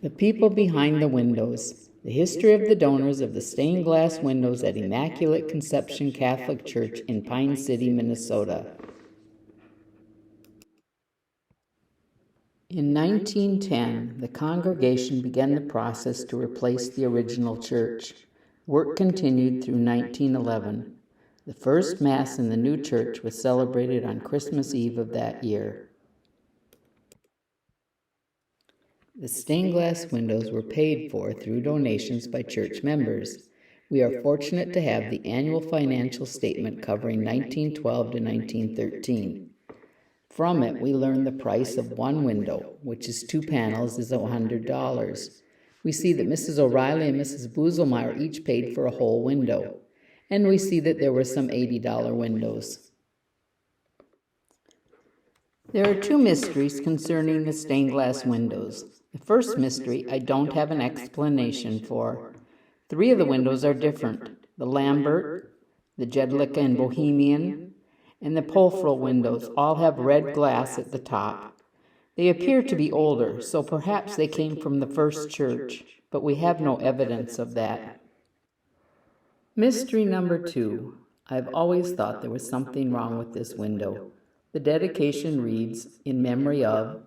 The people behind the windows. The history of the donors of the stained glass windows at Immaculate Conception Catholic Church in Pine City, Minnesota. In 1910, the congregation began the process to replace the original church. Work continued through 1911. The first Mass in the new church was celebrated on Christmas Eve of that year. The stained glass windows were paid for through donations by church members. We are fortunate to have the annual financial statement covering 1912 to 1913. From it, we learn the price of one window, which is 2 panels, is $100. We see that Mrs. O'Reilly and Mrs. Buselmeyer each paid for a whole window. And we see that there were some $80 windows. There are 2 mysteries concerning the stained glass windows. The first mystery I don't have an explanation for. 3 of the windows are different. The Lambert, the Jedlicka and Bohemian, and the Pulfrel windows all have red glass at the top. They appear to be older, so perhaps they came from the first church, but we have no evidence of that. Mystery number 2. I've always thought there was something wrong with this window. The dedication reads, in memory of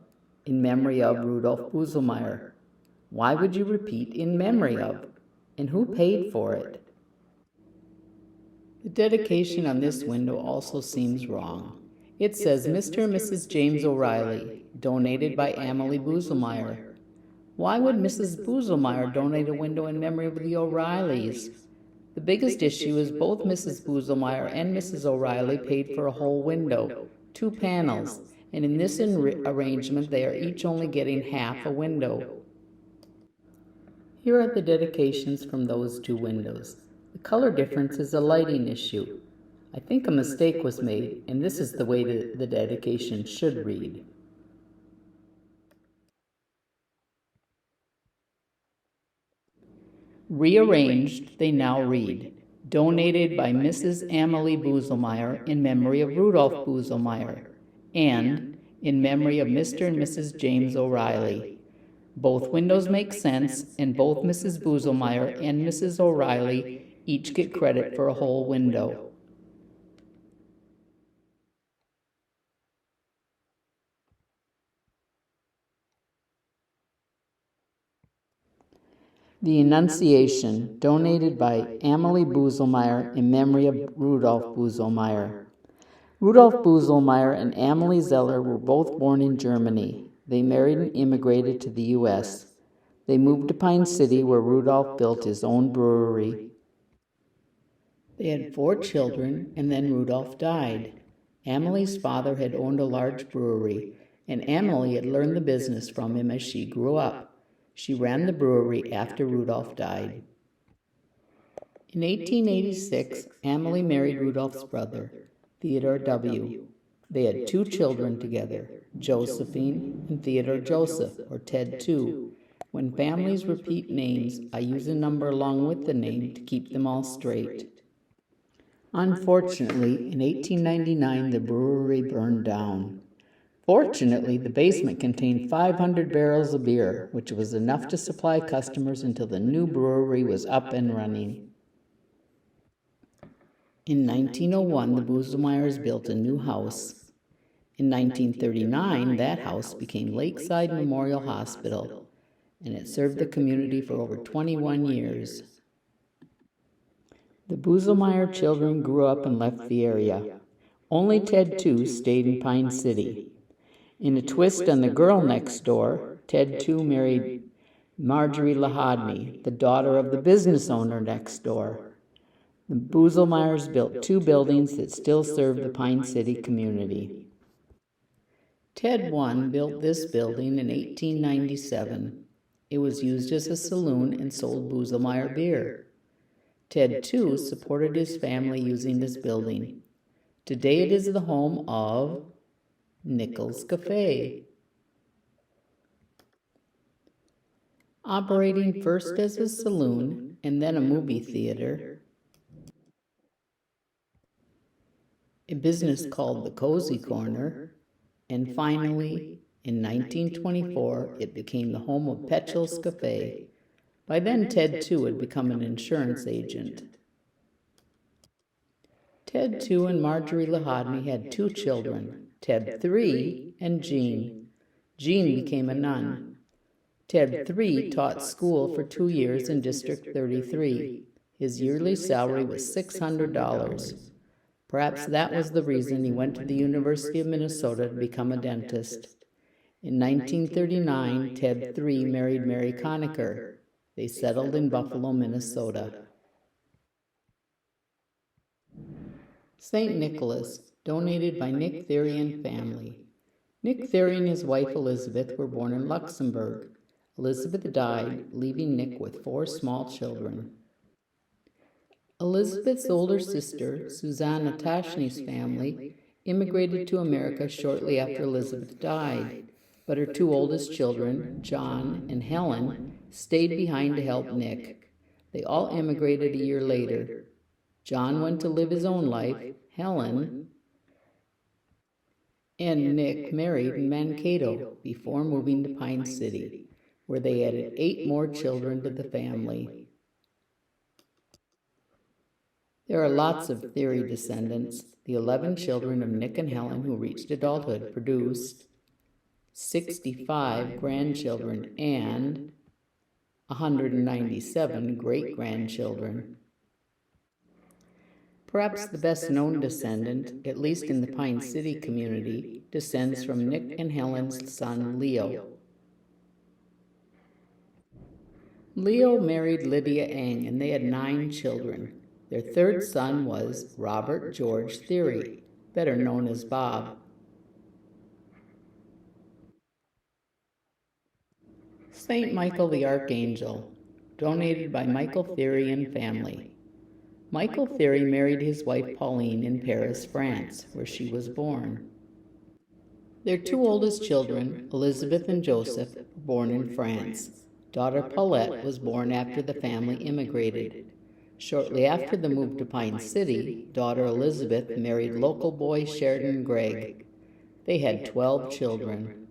Rudolf Buselmeyer. Why would you repeat in memory of? And who paid for it? The dedication on this window also seems wrong. It says Mr. and Mrs. James O'Reilly, donated by Emily Buselmeyer. Why would Mrs. Buselmeyer donate a window in memory of the O'Reillys? The biggest issue is both Mrs. Buselmeyer and Mrs. O'Reilly paid for a whole window, 2 panels, and in this arrangement they are each only getting half a window. Here are the dedications from those 2 windows. The color difference is a lighting issue. I think a mistake was made, and this is the way the dedication should read. Rearranged, they now read, donated by Mrs. Emily Buselmeyer in memory of Rudolf Buselmeyer, and in memory of Mr. and Mrs. James O'Reilly. Both windows make sense, and both Mrs. Buselmeyer and Mrs. O'Reilly each get credit for a whole window. The Annunciation, donated by Emily Buselmeyer in memory of Rudolf Buselmeyer. Rudolf Buselmeyer and Amalie Zeller were both born in Germany. They married and immigrated to the U.S. They moved to Pine City, where Rudolf built his own brewery. They had 4 children, and then Rudolf died. Amelie's father had owned a large brewery, and Amalie had learned the business from him as she grew up. She ran the brewery after Rudolf died. In 1886, Amalie married Rudolf's brother, Theodore W. They had 2 children together, Josephine and Theodore Joseph, or Ted II. When families repeat names, I use a number along with the name to keep them all straight. Unfortunately, in 1899, the brewery burned down. Fortunately, the basement contained 500 barrels of beer, which was enough to supply customers until the new brewery was up and running. In 1901, the Buselmeyers built a new house. In 1939, that house became Lakeside Memorial Hospital, and it served the community for over 21 years. The Buselmeyer children grew up and left the area. Only Ted II stayed in Pine City. In a twist on the girl next door, Ted II married Marjorie Lahodney, the daughter of the business owner next door. The Buselmeyers built 2 buildings that still serve the Pine City community. Ted I built this building in 1897. It was used as a saloon and sold Buselmeyer beer. Ted II supported his family using this building. Today it is the home of Nichols Cafe. Operating first as a saloon and then a movie theater, a business called the Cozy Corner, and finally In 1924, it became the home of Petchel's Cafe. By then, Ted, too, had become an insurance agent. Ted, too, and Marjorie Lahadney had 2 children, Ted 3 and Jean. Jean became a nun. Ted 3 taught school for 2 years in District 33. His yearly salary was $600. Perhaps that was the reason he went to the University of Minnesota to become a dentist. In 1939, Ted 3 married Mary Conacher. They settled in Buffalo, Minnesota. St. Nicholas, donated by Nick Therian family. Nick Therian and his wife Elizabeth were born in Luxembourg. Elizabeth died, leaving Nick with 4 small children. Elizabeth's older sister, Susanna Tashny's family, immigrated to America shortly after Elizabeth died, but her 2 oldest children, John and Helen, stayed behind to help Nick. They all immigrated a year later. John went to live his own life. Helen and Nick married in Mankato before moving to Pine City, where they added 8 more children to the family. There are lots of Thiry descendants. The 11 children of Nick and Helen who reached adulthood produced 65 grandchildren and 197 great-grandchildren. Perhaps the best-known descendant, at least in the Pine City community, descends from Nick and Helen's son, Leo. Leo married Lydia Eng, and they had 9 children. Their 3rd son was Robert George Thiry, better known as Bob. St. Michael the Archangel, donated by Michael Thiry and family. Michael Thiry married his wife Pauline in Paris, France, where she was born. Their 2 oldest children, Elizabeth and Joseph, were born in France. Daughter Paulette was born after the family immigrated. Shortly after the move to Pine City, daughter Elizabeth married local boy Sheridan Gregg. They had 12 children.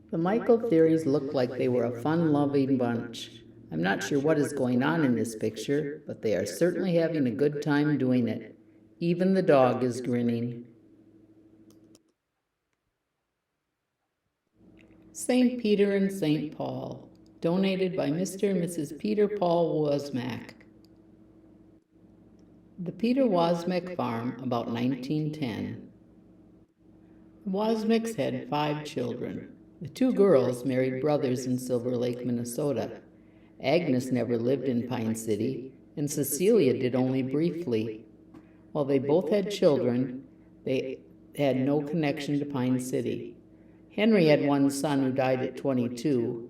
The Michael Thirys looked like they were a fun-loving bunch. I'm not sure what is going on in this picture, but they are certainly having a good time doing it. Even the dog is grinning. St. Peter and St. Paul, donated by Mr. and Mrs. Peter Paul Wozmak. The Peter Wozmak Farm, about 1910. The Wozmaks had 5 children. The 2 girls married brothers in Silver Lake, Minnesota. Agnes never lived in Pine City, and Cecilia did only briefly. While they both had children, they had no connection to Pine City. Henry had 1 son who died at 22.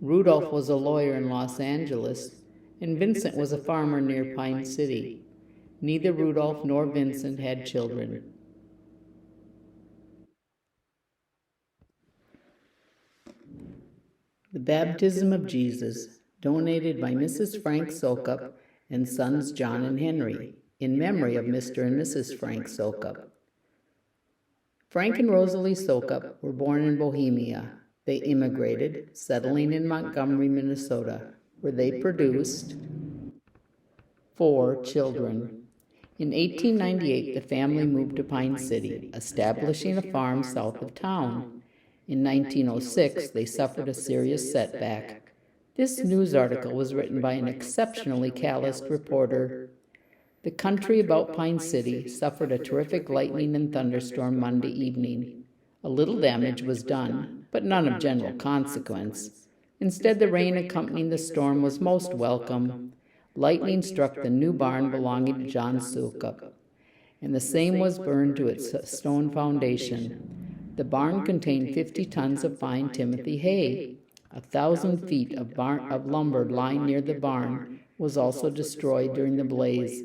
Rudolph was a lawyer in Los Angeles, and Vincent was a farmer near Pine City. Neither Rudolph nor Vincent had children. The Baptism of Jesus, donated by Mrs. Frank Sokup and sons John and Henry, in memory of Mr. and Mrs. Frank Sokup. Frank and Rosalie Sokup were born in Bohemia. They immigrated, settling in Montgomery, Minnesota, where they produced 4 children. In 1898, the family moved to Pine City, establishing a farm south of town. In 1906, they suffered a serious setback. This news article was written by an exceptionally calloused reporter. The country about Pine City suffered a terrific lightning and thunderstorm Monday evening. A little damage was done, but none of general consequence. Instead, the rain accompanying the storm was most welcome. Lightning struck the new barn belonging to John Sokup, and the same was burned to its stone foundation. The barn contained 50 tons of fine Timothy hay. 1,000 feet of lumber lying near the barn was also destroyed during the blaze.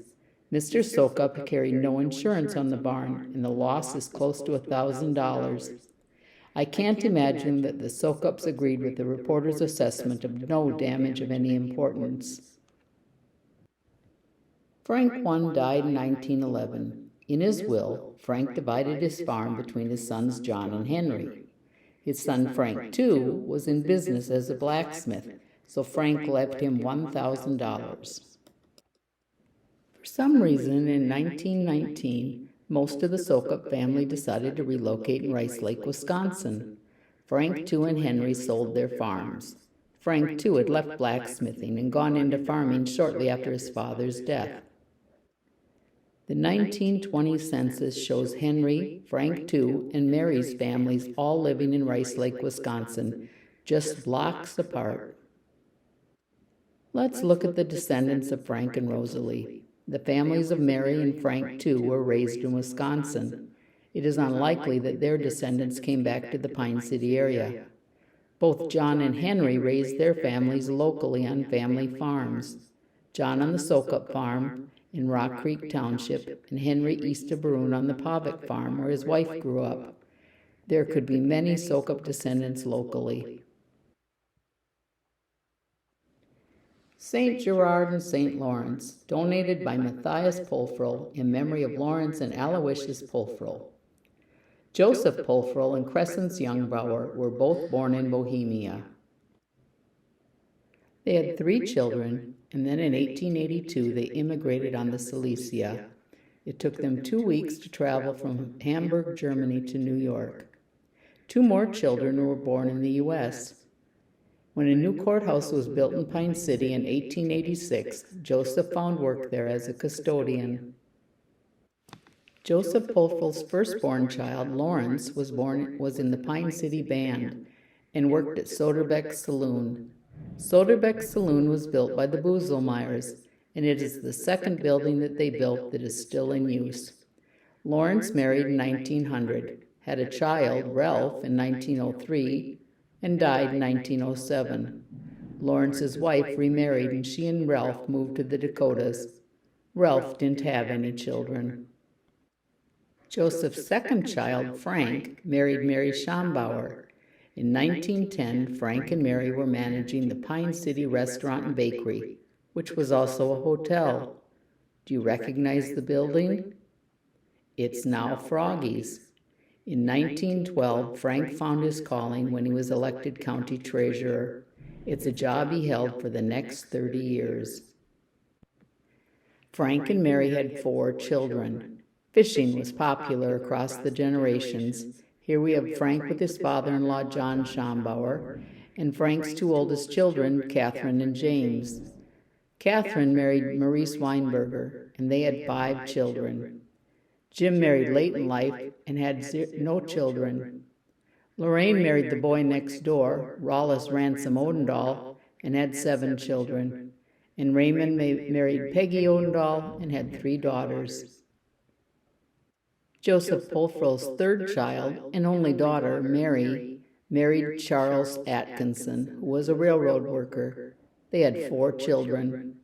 Mr. Sokup carried no insurance on the barn, and the loss is close to $1,000. I can't imagine that the Sokups agreed with the reporter's assessment of no damage of any importance. Frank I died in 1911. In his will, Frank divided his farm between his sons John and Henry. His son Frank, too, was in business as a blacksmith, so Frank left him $1,000. For some reason, in 1919, most of the Sokup family decided to relocate in Rice Lake, Wisconsin. Frank, too, and Henry sold their farms. Frank, too, had left blacksmithing and gone into farming shortly after his father's death. The 1920 census shows Henry, Frank, too, and Mary's families all living in Rice Lake, Wisconsin, just blocks apart. Let's look at the descendants of Frank and Rosalie. The families of Mary and Frank, too, were raised in Wisconsin. It is unlikely that their descendants came back to the Pine City area. Both John and Henry raised their families locally on family farms. John on the Sokup farm in Rock Creek Township, and Henry east of Baroon on the Pavic farm where his wife grew up. There could be many Sokup descendants locally. St. Gerard and St. Lawrence, donated by Matthias Pulfrell in memory of Lawrence and Aloysius Pulfrell. Joseph Pulfrell and Crescence Youngbauer were both born in Bohemia. They had 3 children, and then in 1882 they immigrated on the Silesia. It took them 2 weeks to travel from Hamburg, Germany to New York. 2 more children were born in the U.S. When a new courthouse was built in Pine City in 1886, Joseph found work there as a custodian. Joseph Pulfrell's firstborn child, Lawrence, was in the Pine City Band and worked at Soderbeck's Saloon. Soderbeck's Saloon was built by the Buselmeyers, and it is the second building that they built that is still in use. Lawrence married in 1900, had a child, Ralph, in 1903, and died in 1907. Lawrence's wife remarried, and she and Ralph moved to the Dakotas. Ralph didn't have any children. Joseph's second child, Frank, married Mary Schambauer. In 1910, Frank and Mary were managing the Pine City Restaurant and Bakery, which was also a hotel. Do you recognize the building? It's now Froggy's. In 1912, Frank found his calling when he was elected county treasurer. It's a job he held for the next 30 years. Frank and Mary had 4 children. Fishing was popular across the generations. Here we have Frank with his father-in-law, John Schambauer, and Frank's 2 oldest children, Catherine and James. Catherine married Maurice Weinberger, and they had 5 children. Jim married late in life and had no children. Lorraine married the boy next door, Rollis Ransom Odendahl, and had 7 children. And Raymond married Peggy Odendahl and had 3 daughters. Joseph Pulfrell's 3rd child and only daughter, Mary, married Charles Atkinson, who was a railroad worker. They had 4 children.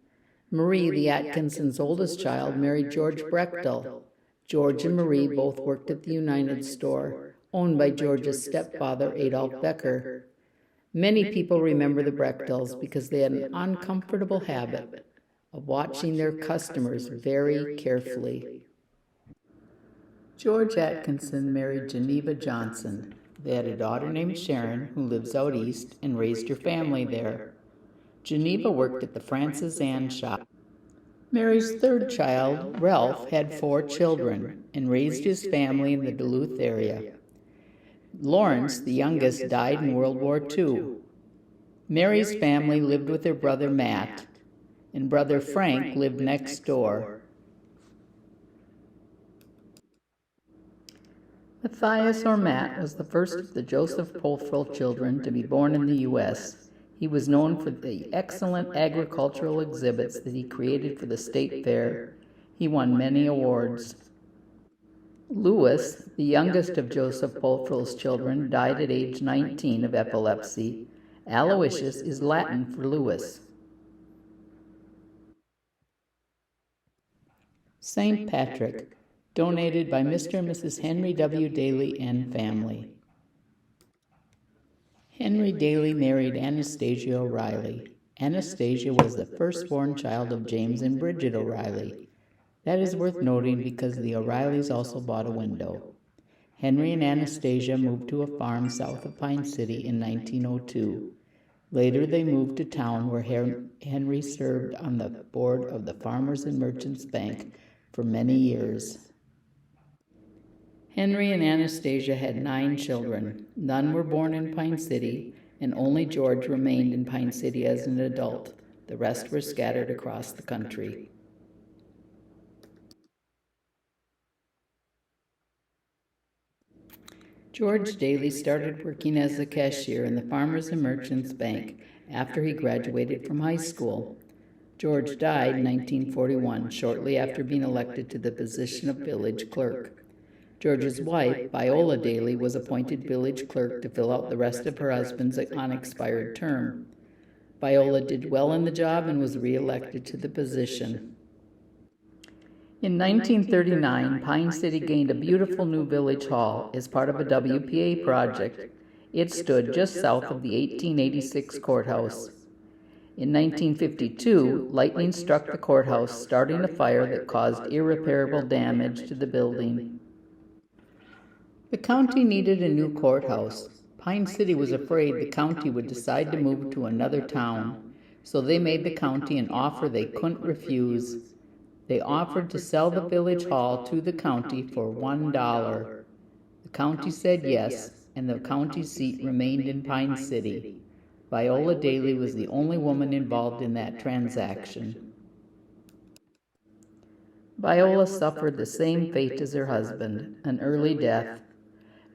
Marie, the Atkinsons' oldest child, married George Brechtel. George and Marie both worked at the United Store, owned by George's stepfather, Adolf Becker. Many people remember the Brechtels because they had an uncomfortable habit of watching their customers very carefully. George Atkinson married Geneva Johnson. They had a daughter named Sharon who lives out east and raised her family there. Geneva worked at the Francis Ann shop. Mary's 3rd child, Ralph, had 4 children and raised his family in the Duluth area. Lawrence, the youngest, died in World War II. Mary's family lived with her brother Matt, and brother Frank lived next door. Matthias, or Matt, was the first of the Joseph Pulfrell children to be born in the U.S. He was known for the excellent agricultural exhibits that he created for the state fair. He won many awards. Louis, the youngest of Joseph Pulfrell's children, died at age 19 of epilepsy. Aloysius is Latin for Louis. St. Patrick, donated by Mr. and Mrs. Henry W. Daly and family. Henry Daly married Anastasia O'Reilly. Anastasia was the firstborn child of James and Bridget O'Reilly. That is worth noting because the O'Reillys also bought a window. Henry and Anastasia moved to a farm south of Pine City in 1902. Later, they moved to town where Henry served on the board of the Farmers and Merchants Bank for many years. Henry and Anastasia had 9 children. None were born in Pine City, and only George remained in Pine City as an adult. The rest were scattered across the country. George Daly started working as a cashier in the Farmers and Merchants Bank after he graduated from high school. George died in 1941, shortly after being elected to the position of village clerk. George's wife, Viola Daly, was appointed village clerk to fill out the rest of her husband's unexpired term. Viola did well in the job and was re-elected to the position. In 1939, Pine City gained a beautiful new village hall as part of a WPA project. It stood just south of the 1886 courthouse. In 1952, lightning struck the courthouse, starting a fire that caused irreparable damage to the building. The county needed a new courthouse. Pine City was afraid the county would decide to move to another town, so they made the county an offer they couldn't refuse. They offered to sell the village hall to the county for $1. The county said yes, and the county seat remained in Pine City. Viola Daly was the only woman involved in that transaction. Viola suffered the same fate as her husband, an early death.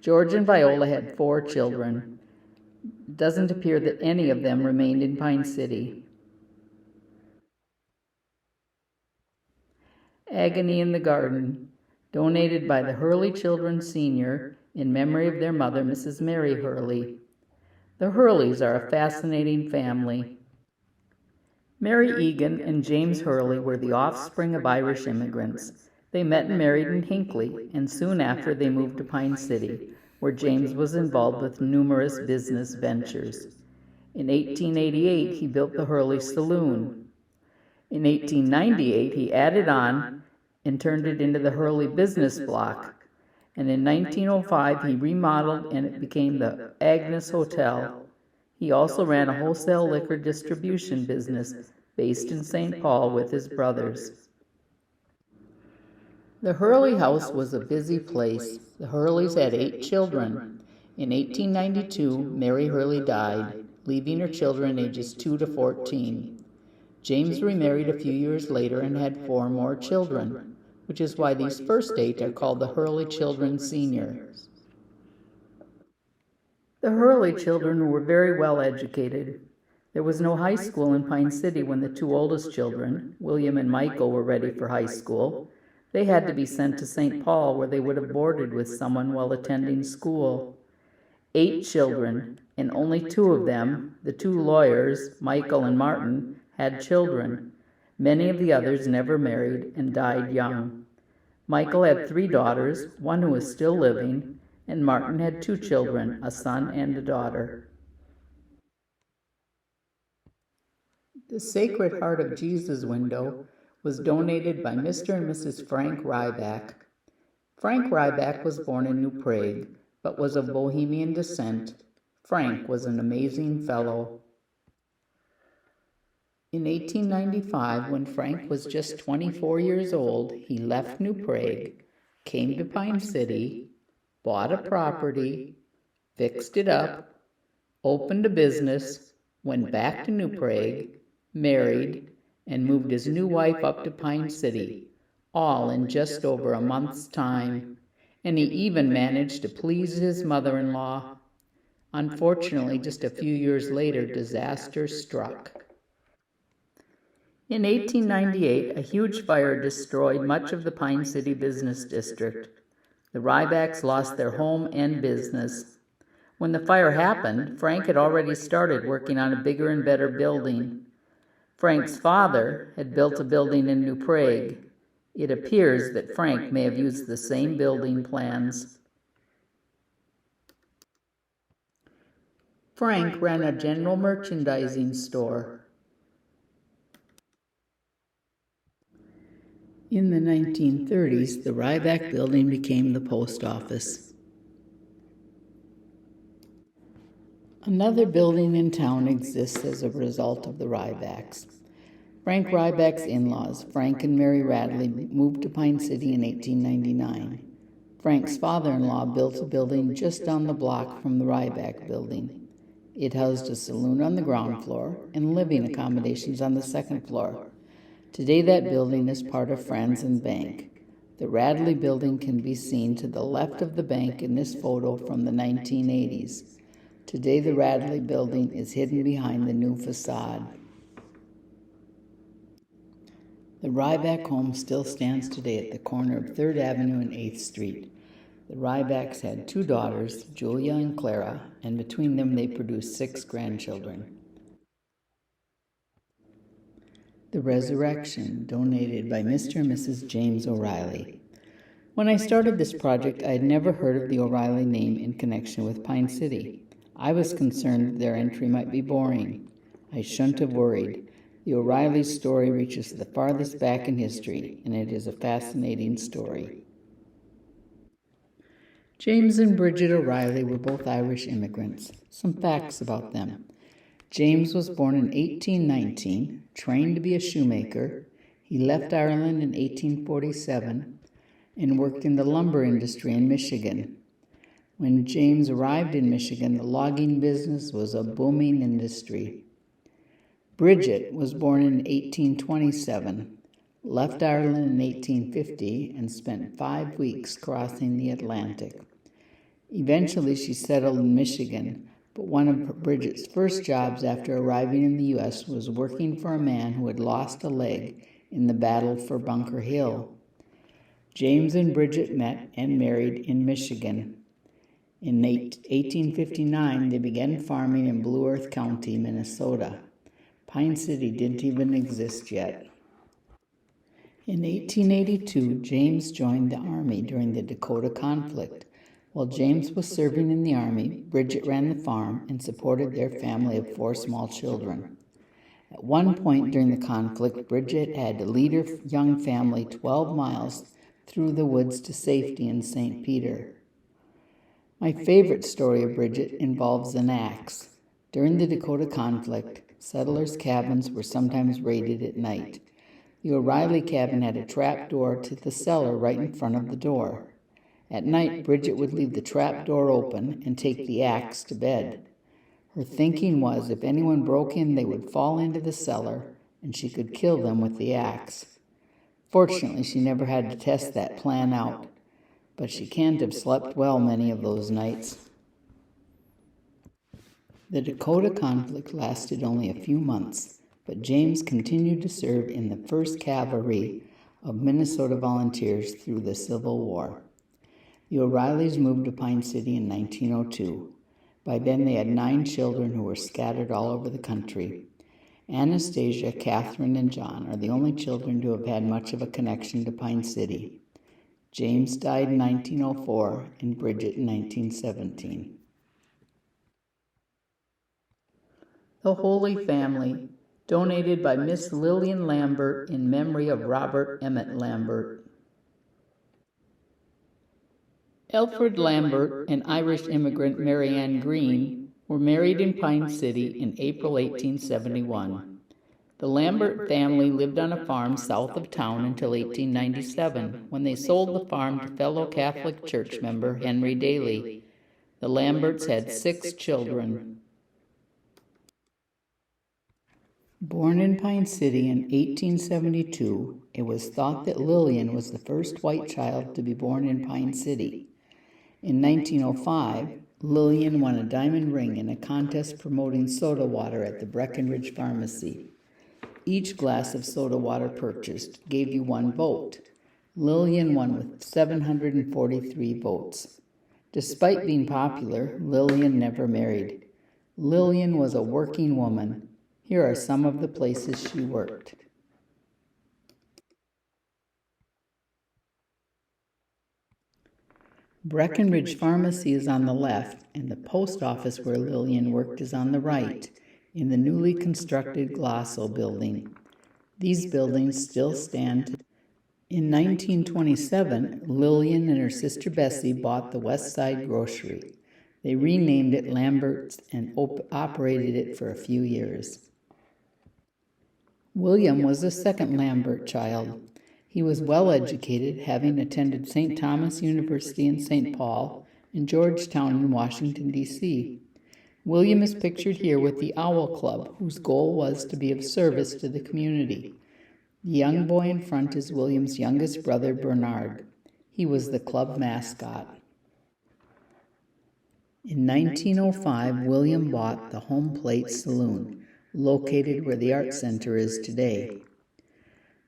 George and Viola had 4 children. It doesn't appear that any of them remained in Pine City. Agony in the Garden, donated by the Hurley Children Senior in memory of their mother, Mrs. Mary Hurley. The Hurleys are a fascinating family. Mary Egan and James Hurley were the offspring of Irish immigrants. They met and married in Hinckley, and soon after they moved to Pine City, where James was involved with numerous business ventures. In 1888, he built the Hurley Saloon. In 1898, he added on and turned it into the Hurley Business Block. And in 1905, he remodeled and it became the Agnes Hotel. He also ran a wholesale liquor distribution business based in St. Paul with his brothers. The Hurley house was a busy place. The Hurleys had 8 children. In 1892, Mary Hurley died, leaving her children ages 2 to 14. James remarried a few years later and had 4 more children, which is why these first 8 are called the Hurley Children Senior. The Hurley children were very well educated. There was no high school in Pine City when the 2 oldest children, William and Michael, were ready for high school. They had to be sent to St. Paul, where they would have boarded with someone while attending school. 8 children, and only 2 of them, the 2 lawyers, Michael and Martin, had children. Many of the others never married and died young. Michael had 3 daughters, 1 who is still living, and Martin had 2 children, a son and a daughter. The Sacred Heart of Jesus window was donated by Mr. and Mrs. Frank Ryback. Frank Ryback was born in New Prague, but was of Bohemian descent. Frank was an amazing fellow. In 1895, when Frank was just 24 years old, he left New Prague, came to Pine City, bought a property, fixed it up, opened a business, went back to New Prague, married, and moved his new wife up to Pine City, all in just over a month's time. And he even managed to please his mother-in-law. Unfortunately, just a few years later, disaster struck. In 1898, a huge fire destroyed much of the Pine City business district. The Rybacks lost their home and business. When the fire happened, Frank had already started working on a bigger and better building. Frank's father had built a building in New Prague. It appears that Frank may have used the same building plans. Frank ran a general merchandising store. In the 1930s, the Ryback building became the post office. Another building in town exists as a result of the Rybacks. Frank Ryback's in-laws, Frank and Mary Radley, moved to Pine City in 1899. Frank's father-in-law built a building just down the block from the Ryback building. It housed a saloon on the ground floor and living accommodations on the second floor. Today that building is part of Franz and Bank. The Radley building can be seen to the left of the bank in this photo from the 1980s. Today the Radley building is hidden behind the new facade. The Ryback home still stands today at the corner of 3rd Avenue and 8th Street. The Rybacks had 2 daughters, Julia and Clara, and between them they produced 6 grandchildren. The Resurrection, donated by Mr. and Mrs. James O'Reilly. When I started this project, I had never heard of the O'Reilly name in connection with Pine City. I was concerned their entry might be boring. I shouldn't have worried. The O'Reilly story reaches the farthest back in history, and it is a fascinating story. James and Bridget O'Reilly were both Irish immigrants. Some facts about them. James was born in 1819, trained to be a shoemaker. He left Ireland in 1847 and worked in the lumber industry in Michigan. When James arrived in Michigan, the logging business was a booming industry. Bridget was born in 1827, left Ireland in 1850, and spent 5 weeks crossing the Atlantic. Eventually, she settled in Michigan, but one of Bridget's first jobs after arriving in the U.S. was working for a man who had lost a leg in the battle for Bunker Hill. James and Bridget met and married in Michigan. In 1859, they began farming in Blue Earth County, Minnesota. Pine City didn't even exist yet. In 1882, James joined the Army during the Dakota conflict. While James was serving in the Army, Bridget ran the farm and supported their family of 4 small children. At one point during the conflict, Bridget had to lead her young family 12 miles through the woods to safety in St. Peter. My favorite story of Bridget involves an axe. During the Dakota conflict, settlers' cabins were sometimes raided at night. The O'Reilly cabin had a trap door to the cellar right in front of the door. At night, Bridget would leave the trap door open and take the axe to bed. Her thinking was if anyone broke in, they would fall into the cellar, and she could kill them with the axe. Fortunately, she never had to test that plan out, but she can't have slept well many of those nights. The Dakota conflict lasted only a few months, but James continued to serve in the 1st Cavalry of Minnesota Volunteers through the Civil War. The O'Reillys moved to Pine City in 1902. By then they had 9 children who were scattered all over the country. Anastasia, Catherine, and John are the only children to have had much of a connection to Pine City. James died in 1904 and Bridget in 1917. The Holy Family, donated by Miss Lillian Lambert in memory of Robert Emmett Lambert. Alfred Lambert and Irish immigrant Mary Ann Green were married in Pine City in April 1871. The Lambert family lived on a farm south of town until 1897, when they sold the farm to fellow Catholic Church member Henry Daly. The Lamberts had 6 children. Born in Pine City in 1872, it was thought that Lillian was the first white child to be born in Pine City. In 1905, Lillian won a diamond ring in a contest promoting soda water at the Breckenridge Pharmacy. Each glass of soda water purchased gave you 1 vote. Lillian won with 743 votes. Despite being popular, Lillian never married. Lillian was a working woman. Here are some of the places she worked. Breckenridge Pharmacy is on the left, and the post office where Lillian worked is on the right, in the newly constructed Glosso building. These buildings still stand In 1927, Lillian and her sister Bessie bought the West Side Grocery. They renamed it Lambert's and operated it for a few years. William was the second Lambert child. He was well educated, having attended St. Thomas University in St. Paul and Georgetown in Washington, D.C. William is pictured here with the Owl Club, whose goal was to be of service to the community. The young boy in front is William's youngest brother, Bernard. He was the club mascot. In 1905, William bought the Home Plate Saloon, located where the Art Center is today.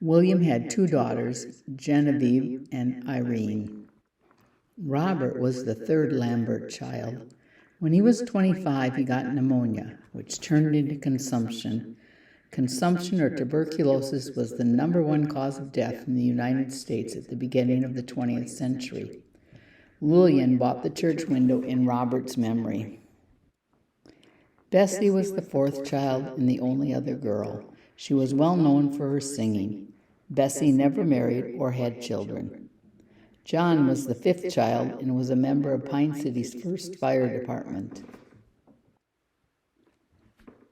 William had two daughters, Genevieve and Irene. Robert was the third Lambert child. When he was 25, he got pneumonia, which turned into consumption. Consumption or tuberculosis was the #1 cause of death in the United States at the beginning of the 20th century. Lillian bought the church window in Robert's memory. Bessie was the fourth child and the only other girl. She was well known for her singing. Bessie never married or had children. John was the fifth child and was a member of Pine City's first fire department.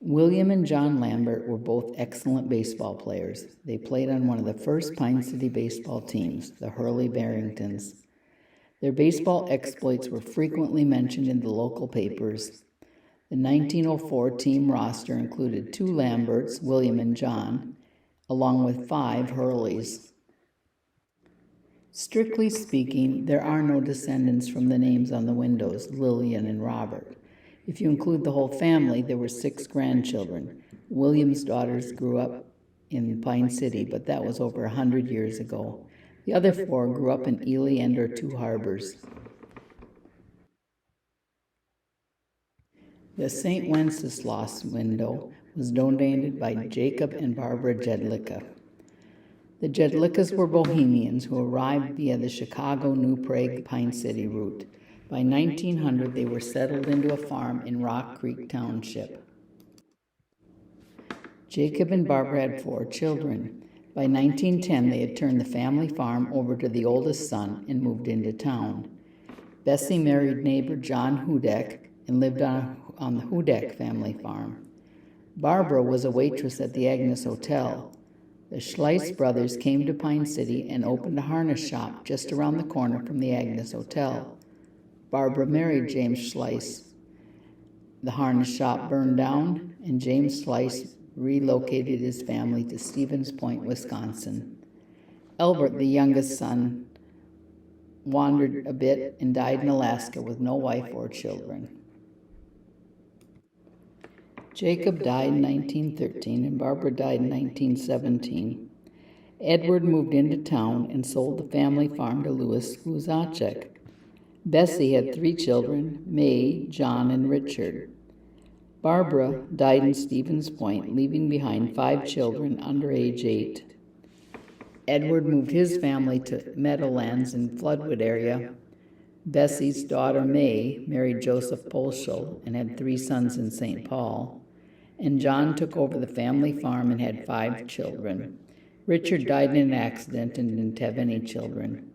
William and John Lambert were both excellent baseball players. They played on one of the first Pine City baseball teams, the Hurley Barringtons. Their baseball exploits were frequently mentioned in the local papers. The 1904 team roster included 2 Lamberts, William and John, along with 5 Hurleys. Strictly speaking, there are no descendants from the names on the windows, Lillian and Robert. If you include the whole family, there were 6 grandchildren. William's daughters grew up in Pine City, but that was over 100 years ago. The other 4 grew up in Ely and or Two Harbors. The St. Wenceslas window was donated by Jacob and Barbara Jedlicka. The Jedlickas were Bohemians who arrived via the Chicago-New Prague-Pine City route. By 1900, they were settled into a farm in Rock Creek Township. Jacob and Barbara had 4 children. By 1910, they had turned the family farm over to the oldest son and moved into town. Bessie married neighbor John Hudak and lived on the Hudak family farm. Barbara was a waitress at the Agnes Hotel. The Schleiss brothers came to Pine City and opened a harness shop just around the corner from the Agnes Hotel. Barbara married James Schleiss. The harness shop burned down, and James Schleiss relocated his family to Stevens Point, Wisconsin. Albert, the youngest son, wandered a bit and died in Alaska with no wife or children. Jacob died in 1913 and Barbara died in 1917. Edward moved into town and sold the family farm to Louis Kluzacek. Bessie had 3 children, May, John, and Richard. Barbara died in Stevens Point, leaving behind 5 children under age 8. Edward moved his family to Meadowlands in Floodwood area. Bessie's daughter May married Joseph Polschel and had 3 sons in St. Paul. And John took over the family farm and had 5 children. Richard died in an accident and didn't have any children.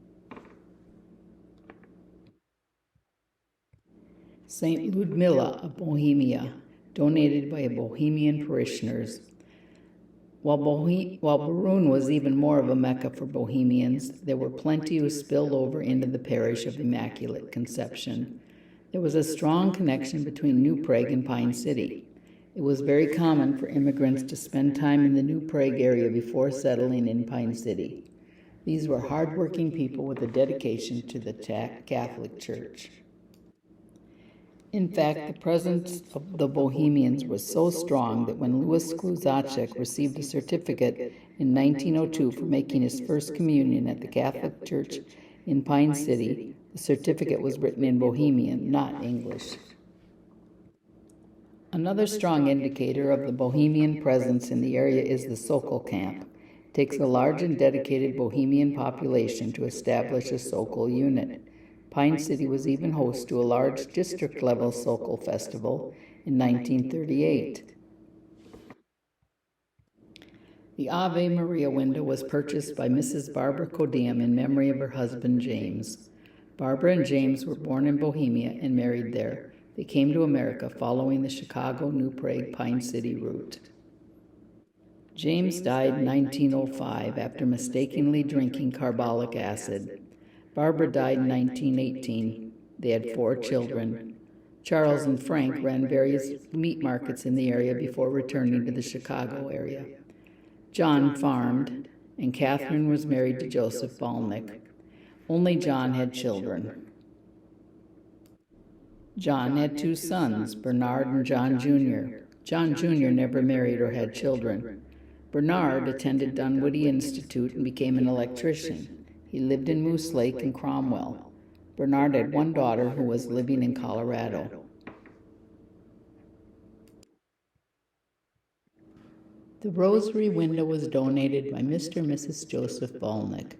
St. Ludmilla of Bohemia, donated by Bohemian parishioners. While Berun was even more of a mecca for Bohemians, there were plenty who spilled over into the parish of Immaculate Conception. There was a strong connection between New Prague and Pine City. It was very common for immigrants to spend time in the New Prague area before settling in Pine City. These were hardworking people with a dedication to the Catholic Church. In fact, the presence of the Bohemians was so strong that when Louis Kluzacek received a certificate in 1902 for making his first communion at the Catholic Church in Pine City, the certificate was written in Bohemian, not English. Another strong indicator of the Bohemian presence in the area is the Sokol camp. It takes a large and dedicated Bohemian population to establish a Sokol unit. Pine City was even host to a large district-level Sokol festival in 1938. The Ave Maria window was purchased by Mrs. Barbara Codium in memory of her husband, James. Barbara and James were born in Bohemia and married there. They came to America following the Chicago, New Prague, Pine City route. James died in 1905 after mistakenly drinking carbolic acid. Barbara died in 1918. They had 4 children. Charles and Frank ran various meat markets in the area before returning to the Chicago area. John farmed, and Catherine was married to Joseph Balnick. Only John had children. John had 2 sons, Bernard and John Jr. John Jr. never married or had children. Bernard attended Dunwoody Institute and became an electrician. He lived in Moose Lake and Cromwell. Bernard had 1 daughter who was living in Colorado. The rosary window was donated by Mr. and Mrs. Joseph Balnick.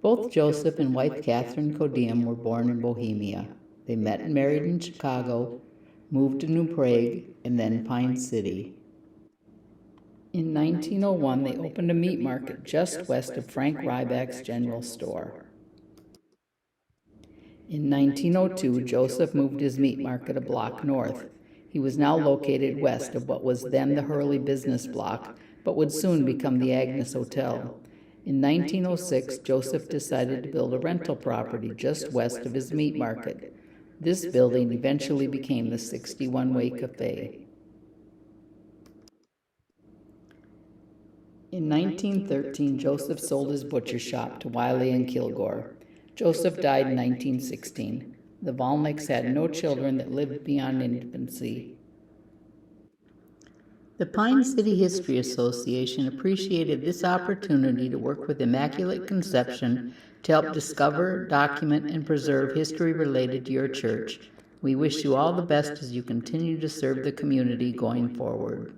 Both Joseph and wife Catherine Codium were born in Bohemia. They met and married in Chicago, moved to New Prague, and then Pine City. In 1901, they opened a meat market just west of Frank Ryback's general store. In 1902, Joseph moved his meat market a block north. He was now located west of what was then the Hurley Business Block, but would soon become the Agnes Hotel. In 1906, Joseph decided to build a rental property just west of his meat market. This building eventually became the 61-Way Cafe. In 1913, Joseph sold his butcher shop to Wiley and Kilgore. Joseph died in 1916. The Balnicks had no children that lived beyond infancy. The Pine City History Association appreciated this opportunity to work with Immaculate Conception to help discover, document, and preserve history related to your church. We wish you all the best as you continue to serve the community going forward.